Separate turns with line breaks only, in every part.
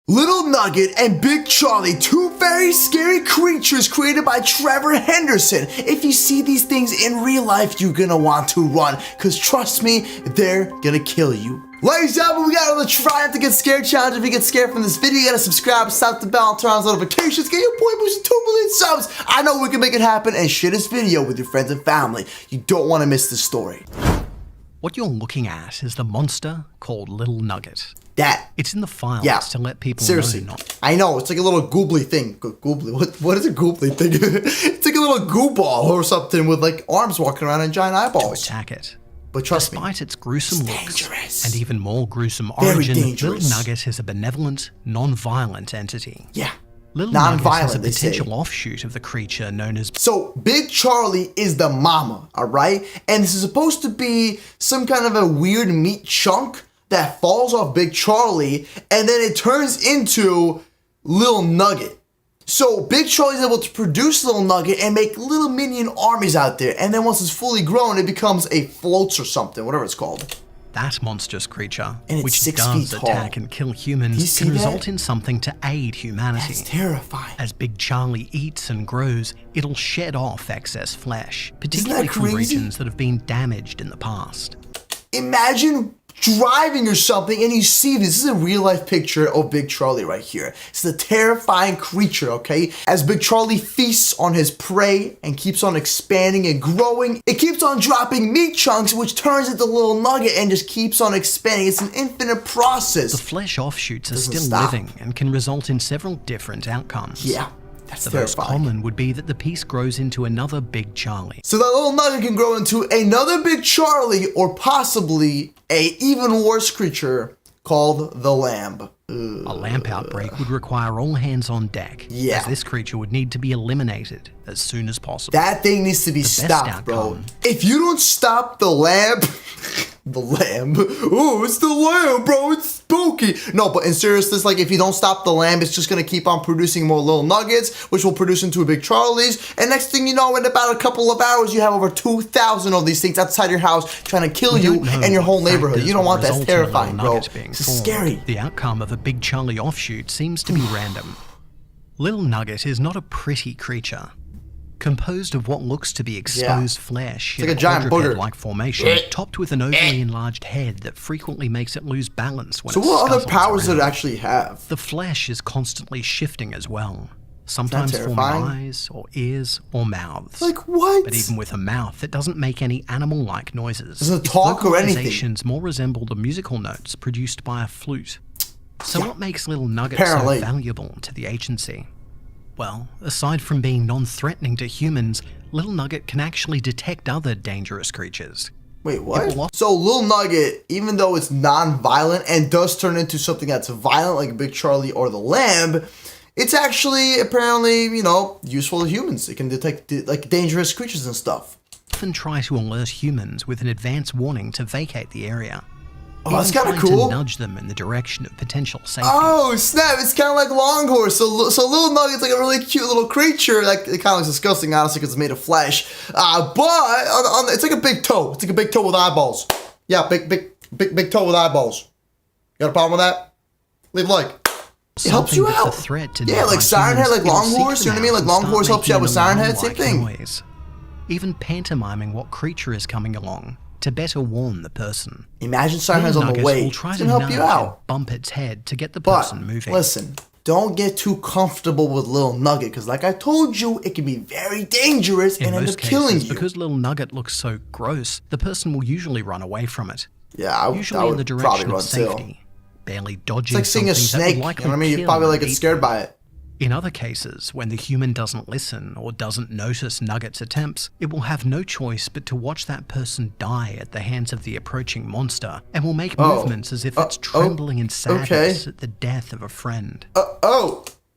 Little Nugget and Big Charlie, two very scary creatures created by Trevor Henderson. If you see these things in real life, you're gonna want to run, because trust me, they're gonna kill you. Ladies and gentlemen, we got another try not to get scared challenge. If you get scared from this video, you gotta subscribe, slap the bell, turn on notifications, get your boy boosted 2 million subs. I know we can make it happen, and share this video with your friends and family. You don't want to miss this story.
What you're looking at is the monster called Little Nugget.
It's
in the files to let people
seriously
know.
I know, it's like a little goobly thing. Goobly, what is a goobly thing? It's like a little goo ball or something with like arms walking around and giant eyeballs.
To attack it.
But trust
Despite
me,
its gruesome looks
dangerous.
and even more gruesome
Very
origin,
dangerous.
Little Nugget is a benevolent, non-violent entity.
Yeah.
Little Nugget is a
they say.
potential offshoot of the creature known as...
So, Big Charlie is the mama, alright? And this is supposed to be some kind of a weird meat chunk that falls off Big Charlie, and then it turns into Little Nugget. So, Big Charlie's able to produce Little Nugget and make little minion armies out there, and then once it's fully grown, it becomes a floats or something, whatever it's called.
That monstrous creature,
And it's
which
6
does
feet tall.
attack and kill humans,
see
can
that?
result in something to aid humanity.
That's terrifying.
As Big Charlie eats and grows, it'll shed off excess flesh, particularly from
crazy?
regions that have been damaged in the past.
Imagine driving or something and you see this. This is a real life picture of Big Charlie right here. It's a terrifying creature, okay? As Big Charlie feasts on his prey and keeps on expanding and growing, it keeps on dropping meat chunks, which turns into Little Nugget and just keeps on expanding. It's an infinite process.
The flesh offshoots are
Doesn't
still
stop.
living and can result in several different outcomes.
Yeah, that's
The most
terrifying.
common would be that the piece grows into another Big Charlie.
So that Little Nugget can grow into another Big Charlie or possibly a even worse creature called the Lamb.
A lamp outbreak would require all hands on deck,
Yeah.
as this creature would need to be eliminated as soon as possible.
That thing needs to be
best
stopped, bro.
outcome.
If you don't stop the lamb, the lamb. Oh, it's the lamb, bro. It's spooky. No, but in seriousness, like if you don't stop the lamb, it's just gonna keep on producing more Little Nuggets, which will produce into a Big Charlies. And next thing you know, in about a couple of hours, you have over 2,000 of these things outside your house trying to kill you and your whole neighborhood. You don't want that. It's terrifying, bro. It's scary.
The outcome of a Big Charlie offshoot seems to be random. Little Nugget is not a pretty creature. Composed of what looks to be exposed flesh
It's like
in
a giant booger.
quadruped-like formation, topped with an overly enlarged head that frequently makes it lose balance when
So
it
what other
scuttles
powers does it
around.
actually have?
The flesh is constantly shifting as well, sometimes forming
terrifying?
eyes or ears or mouths.
Like what?
But even with a mouth, it doesn't make any animal-like noises.
Doesn't
Its
talk or anything.
vocalizations more resemble the musical notes produced by a flute. So what makes Little Nugget
Apparently.
so valuable to the agency? Well, aside from being non-threatening to humans, Little Nugget can actually detect other dangerous creatures.
Wait,
It will
what? So Little Nugget, even though it's non-violent and does turn into something that's violent like Big Charlie or the Lamb, it's actually apparently, you know, useful to humans. It can detect like dangerous creatures and stuff.
Often try to alert humans with an advance warning to vacate the area.
Oh, that's
Even
kind of
trying
cool.
to nudge them in the direction of potential safety.
Oh snap! It's kind of like Longhorse. So Little Nugget's like a really cute little creature. Like it kind of looks disgusting, honestly, because it's made of flesh. But it's like a big toe. It's like a big toe with eyeballs. Yeah, big toe with eyeballs. You got a problem with that? Leave a like. It helps you
Something
out.
that's a threat to
Yeah,
nearby
like Siren Head,
humans,
like
it'll seek
Longhorse. You know
them
what I mean?
out
Like
and start
Longhorse helps you out
making
with
an
Siren Head. Same
alarm-like
thing.
noise. Even pantomiming what creature is coming along to better warn the person.
Imagine Siren Head's
Little
on the
Nugget
way.
will try
It's
to
gonna help you
nudge
out.
and bump its head to get the
But
person moving.
listen, don't get too comfortable with Little Nugget, because like I told you, it can be very dangerous
In
and end
most
up killing
cases,
you.
because Little Nugget looks so gross, the person will usually run away from it.
Yeah, I
Usually in the
would probably
direction
run
of
too.
safety, barely dodging
It's like seeing a
something that
snake.
would
You
likely
know what I mean? You
kill
probably
and
like get
eat
scared
them.
by it.
In other cases, when the human doesn't listen or doesn't notice Nugget's attempts, it will have no choice but to watch that person die at the hands of the approaching monster and will make movements as if it's trembling in sadness at the death of a friend.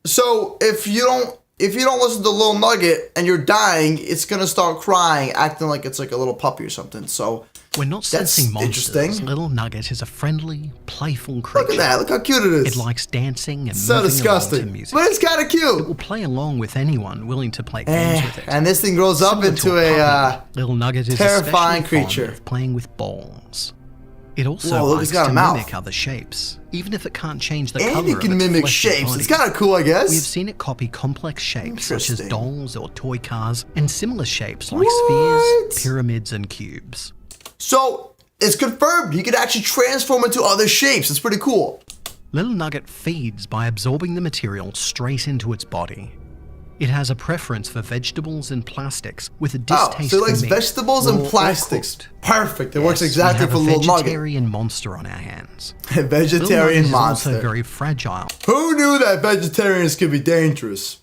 So if you don't listen to Little Nugget and you're dying, it's gonna start crying, acting like it's like a little puppy or something. So
We're not
that's
sensing monsters.
interesting.
Little Nugget is a friendly, playful creature.
Look at that! Look how cute it is.
It likes dancing and
So
moving along to
disgusting,
music.
but it's kind of
It
cute.
will play along with anyone willing to play games with it.
And this thing grows up
Similar to
into a
puppy, Little Nugget is
terrifying
especially fond
creature.
of playing with balls. It also
Whoa, look,
likes
it's got
to
a mouth.
mimic other shapes, even if it can't change the
And
color
it
of
can
its
mimic
fleshy
shapes.
body.
It's kind of cool, I guess.
We have seen it copy complex shapes such as
Interesting.
dolls or toy cars, and similar shapes like
What?
spheres, pyramids, and cubes.
So, it's confirmed. He can actually transform into other shapes. It's pretty cool.
Lil Nugget feeds by absorbing the material straight into its body. It has a preference for vegetables and plastics, with a distaste
so it
for
likes
meat,
vegetables
raw
and
or
plastics.
cooked.
Perfect. It works
Yes,
exactly for
we
Lil
have a
Nugget.
vegetarian monster on our hands.
A
Lil
vegetarian
Nugget is
monster.
also very fragile.
Who knew that vegetarians could be dangerous?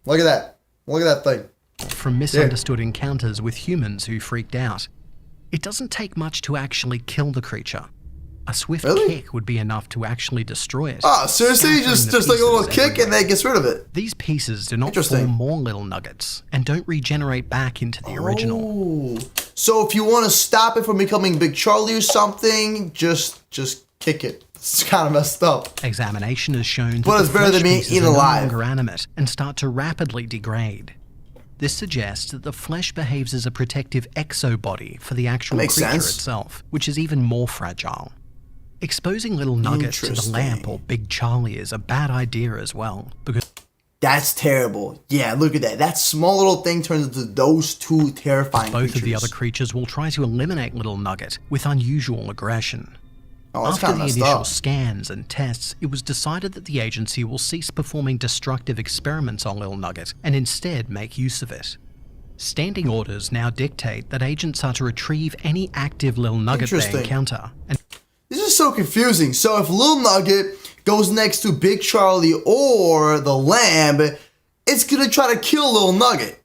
Look at that. Look at that thing.
From misunderstood encounters with humans who freaked out. It doesn't take much to actually kill the creature. A swift
Really?
kick would be enough to actually destroy it.
Oh, seriously?
scattering
Just
the
like a little
pieces
kick and
everywhere.
then gets rid of it.
These pieces do not
Interesting.
form more little nuggets and don't regenerate back into the original.
Oh. So if you want to stop it from becoming Big Charlie or something, just kick it. It's kind of messed up.
Examination has shown that
But
the
it's better than
flesh
being
pieces
eaten
are no
alive.
longer animate and start to rapidly degrade. This suggests that the flesh behaves as a protective exobody for the actual
Makes
creature
sense.
itself, which is even more fragile. Exposing Little Nugget to the
Interesting.
lamp or Big Charlie is a bad idea as well, because
That's terrible. Yeah, look at that. That small little thing turns into those two terrifying
both
creatures.
of the other creatures will try to eliminate Little Nugget with unusual aggression.
Oh, that's
After
kind
the
of messed
initial
up.
scans and tests, it was decided that the agency will cease performing destructive experiments on Lil Nugget and instead make use of it. Standing orders now dictate that agents are to retrieve any active Lil Nugget they
Interesting.
encounter. And
This is so confusing. So if Lil Nugget goes next to Big Charlie or the lamb, it's gonna try to kill Lil Nugget,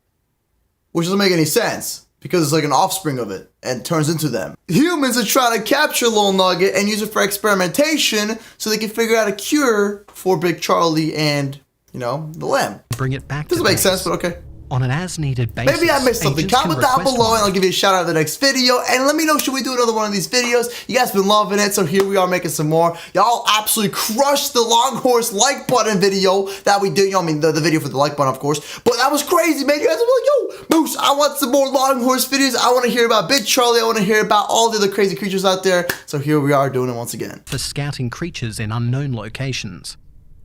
which doesn't make any sense because it's like an offspring of it and turns into them. Humans are trying to capture Lil Nugget and use it for experimentation so they can figure out a cure for Big Charlie and, you know, the lamb.
bring it back
Doesn't
to
make
base.
sense, but okay.
On an as-needed basis.
Maybe I missed something.
agents can
Comment down
request
below
one.
and I'll give you a shout out in the next video. And let me know, should we do another one of these videos? You guys been loving it, so here we are making some more. Y'all absolutely crushed the long horse like button video that we did. You know, I mean, the video for the like button, of course. But that was crazy, man. You guys were like, yo, Moose, I want some more long horse videos. I want to hear about Big Charlie. I want to hear about all the other crazy creatures out there. So here we are doing it once again.
For scouting creatures in unknown locations.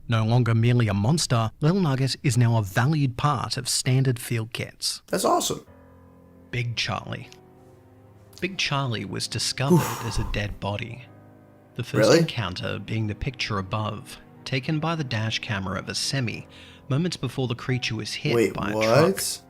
No longer merely a monster, Lil Nugget is now a valued part of standard field kits.
That's awesome.
Big Charlie. Big Charlie was discovered as a dead body. The first
Really?
encounter being the picture above, taken by the dash camera of a semi, moments before the creature was hit
Wait,
by a truck.
what?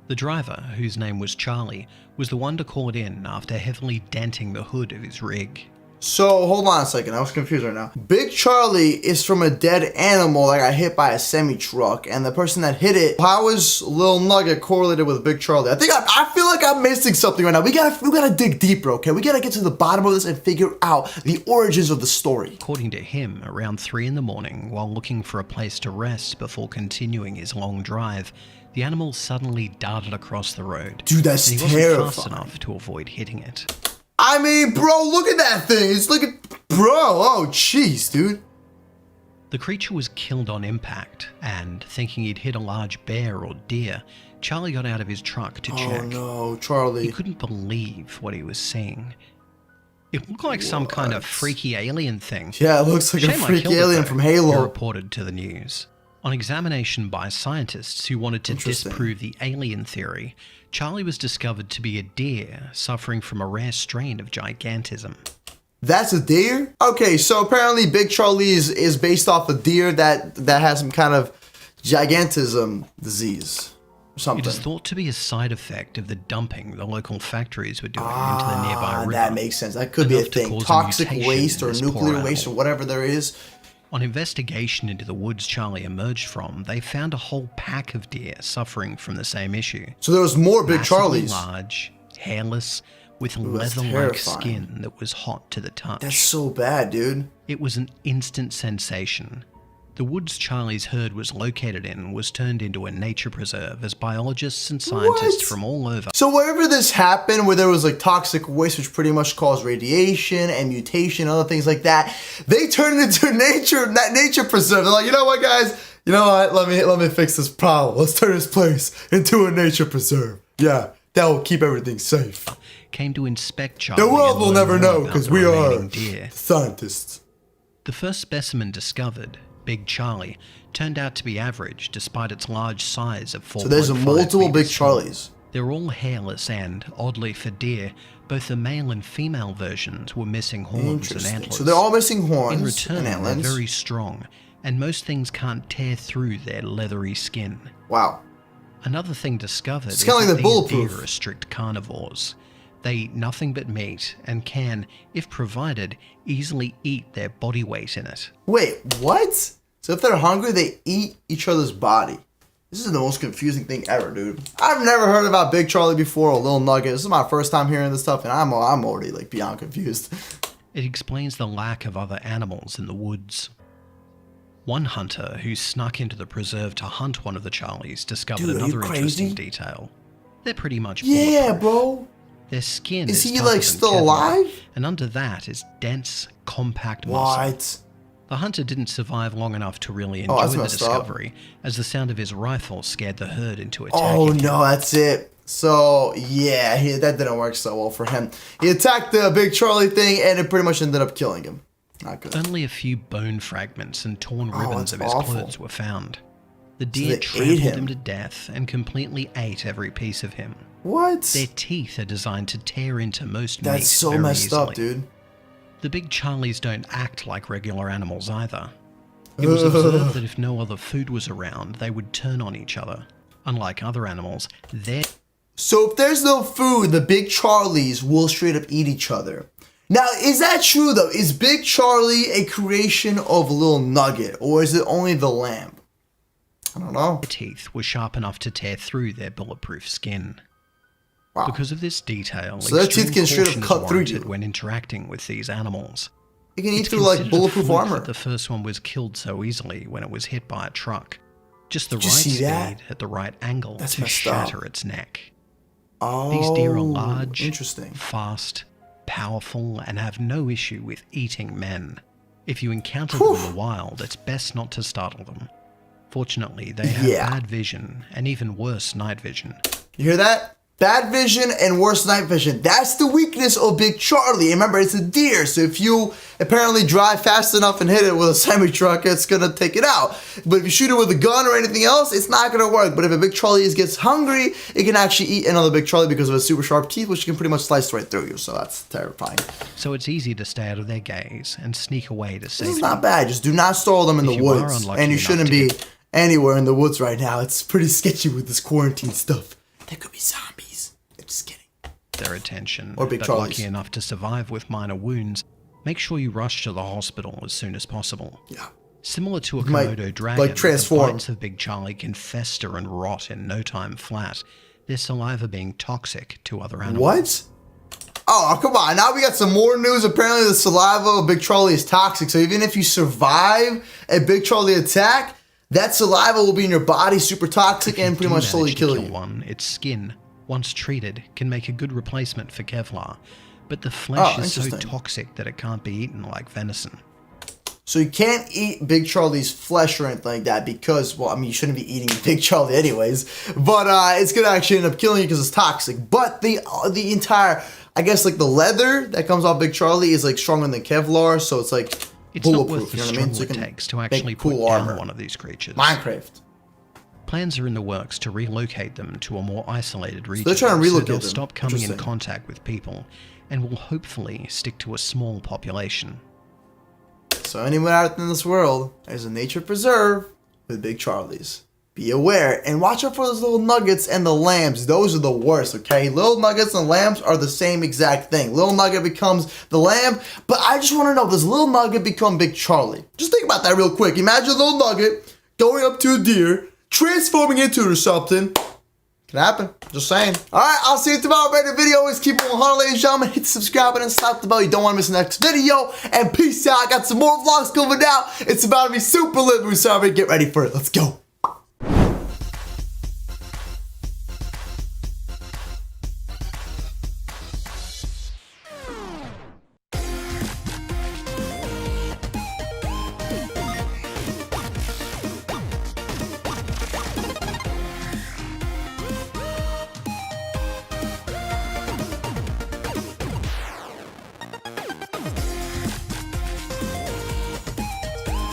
The driver, whose name was Charlie, was the one to call it in after heavily denting the hood of his rig.
So, hold on a second. I was confused right now. Big Charlie is from a dead animal that got hit by a semi-truck, and the person that hit it, how is Lil Nugget correlated with Big Charlie? I feel like I'm missing something right now. We gotta dig deeper, okay? We gotta get to the bottom of this and figure out the origins of the story.
According to him, around 3 in the morning, while looking for a place to rest before continuing his long drive, the animal suddenly darted across the road.
Dude, that's
and he wasn't fast
terrifying.
enough to avoid hitting it.
I mean, bro, look at that thing. It's looking, bro, oh, jeez, dude.
The creature was killed on impact, and thinking he'd hit a large bear or deer, Charlie got out of his truck to check.
Oh no,
He
Charlie.
couldn't believe what he was seeing. It looked like some kind of freaky alien thing.
Yeah, it looks like a
Shame I
freaky
killed it,
alien
though,
from
he
Halo.
reported to the news. On examination by scientists who wanted to
Interesting.
disprove the alien theory, Charlie was discovered to be a deer suffering from a rare strain of gigantism.
That's a deer? Okay, so apparently Big Charlie is based off a deer that has some kind of gigantism disease or something.
It is thought to be a side effect of the dumping the local factories were doing into the nearby river.
That makes sense. That could be a
enough to
thing.
cause a
Toxic
mutation
waste
in
or
this poor
nuclear waste or
animal.
whatever there is.
On investigation into the woods Charlie emerged from, they found a whole pack of deer suffering from the same issue.
So there was more Big
Massively
Charlies.
large, hairless, with
that's
leather-like
terrifying.
skin that was hot to the touch.
That's so bad, dude.
It was an instant sensation. The woods Charlie's herd was located in was turned into a nature preserve as biologists and scientists
What?
from all over
So wherever this happened, where there was like toxic waste, which pretty much caused radiation and mutation, other things like that, they turned it into nature preserve. They're like, you know what, guys? You know what? Let me fix this problem. Let's turn this place into a nature preserve. Yeah, that will keep everything safe.
came to inspect Charlie.
The world
and
will
learn
never
more
know
about
because
the
we are
remaining deer.
scientists.
The first specimen discovered, Big Charlie, turned out to be average despite its large size of 4.5
So there's multiple Big
meters tall.
Charlies.
They're all hairless and, oddly for deer, both the male and female versions were missing horns and antlers.
So they're all missing horns
In return,
and
they're
antlers.
very strong, and most things can't tear through their leathery skin.
Wow.
Another thing discovered is
kinda like
that
the
these
bulletproof.
deer are strict carnivores. They eat nothing but meat and can, if provided, easily eat their body weight in it.
Wait, what? So if they're hungry, they eat each other's body. This is the most confusing thing ever, dude. I've never heard about Big Charlie before or Lil Nugget. This is my first time hearing this stuff, and I'm already like beyond confused.
It explains the lack of other animals in the woods. One hunter who snuck into the preserve to hunt one of the Charlies discovered
Dude, are you
another
crazy?
interesting detail. They're pretty much
Yeah,
bulletproof.
bro.
Their skin
Is
is
he
tougher
like
than
still
Kevlar,
alive?
and under that is dense, compact muscle.
What?
The hunter didn't survive long enough to really
Oh,
enjoy
that's
the
messed up.
discovery, as the sound of his rifle scared the herd into attacking
Oh
him.
no, that's it. So yeah, that didn't work so well for him. He attacked the Big Charlie thing, and it pretty much ended up killing him. Not good.
Only a few bone fragments and torn ribbons
that's
of his
awful.
clothes were found. The
they
deer
ate
trampled
him.
him to death and completely ate every piece of him.
What?
Their teeth are designed to tear into most meat
That's so
very
messed up,
easily.
dude.
The Big Charlies don't act like regular animals either. It was observed that if no other food was around, they would turn on each other. Unlike other animals, their
So if there's no food, the Big Charlies will straight up eat each other. Now, is that true though? Is Big Charlie a creation of Lil Nugget, or is it only the lamb? I don't know.
teeth were sharp enough to tear through their bulletproof skin.
Wow.
Because of this detail,
So their
extreme
teeth can straight up
caution is
cut through
warranted
you.
when interacting with these animals.
It can eat
It's
through like
considered a
bulletproof
fluke
armor.
that the first one was killed so easily when it was hit by a truck. Just the
Did you
right
see
speed
that?
at the right angle
That's
to
messed up.
shatter its neck.
Oh,
These deer are large,
interesting.
fast, powerful, and have no issue with eating men. If you encounter them in the wild, it's best not to startle them. Fortunately, they have bad vision, and even worse, night vision.
You hear that? Bad vision and worse night vision. That's the weakness of Big Charlie. Remember, it's a deer, so if you apparently drive fast enough and hit it with a semi-truck, it's gonna take it out. But if you shoot it with a gun or anything else, it's not gonna work. But if a Big Charlie gets hungry, it can actually eat another Big Charlie because of its super sharp teeth, which can pretty much slice right through you. So that's terrifying.
So it's easy to stay out of their gaze and sneak away to safety.
This is not bad. Just do not startle them in the
you are
woods.
unlucky
And you
enough
shouldn't
to
be
get-
anywhere in the woods right now. It's pretty sketchy with this quarantine stuff. There could be zombies. Just kidding.
Their attention,
Or Big
but
Charlies.
lucky enough to survive with minor wounds, make sure you rush to the hospital as soon as possible.
Yeah.
Similar to a
might,
Komodo dragon,
like, transform.
the bites of Big Charlie can fester and rot in no time flat, their saliva being toxic to other animals.
What? Oh, come on. Now we got some more news. Apparently the saliva of Big Charlie is toxic. So even if you survive a Big Charlie attack, that saliva will be in your body, super toxic, and pretty much slowly kill you.
One, its skin, once treated, can make a good replacement for Kevlar, but the flesh is so
interesting.
toxic that it can't be eaten like venison.
So you can't eat Big Charlie's flesh or anything like that because, well, I mean, you shouldn't be eating Big Charlie anyways. But it's gonna actually end up killing you because it's toxic. But the entire, I guess, like the leather that comes off Big Charlie is like stronger than Kevlar, so it's like
It's not
bulletproof.
worth the
You know what I mean?
struggle
So you
it
can
takes to
make
actually
cool
put down
armor.
one of these creatures.
Minecraft.
Plans are in the works to relocate them to a more isolated region.
they're trying to relocate
they'll
them.
stop coming in
Interesting.
contact with people and will hopefully stick to a small population.
So anywhere out in this world, there's a nature preserve with Big Charlies. Be aware and watch out for those little nuggets and the lambs. Those are the worst, okay? Little nuggets and lambs are the same exact thing. Little nugget becomes the lamb, but I just want to know, does little nugget become Big Charlie? Just think about that real quick. Imagine a little nugget going up to a deer, transforming into it or something. Can happen. Just saying. Alright, I'll see you tomorrow. Rate the video. Always keep it 100, ladies and gentlemen. Hit the subscribe button and slap the bell. You don't want to miss the next video. And peace out. I got some more vlogs coming out. It's about to be super lit. We're sorry. Get ready for it. Let's go.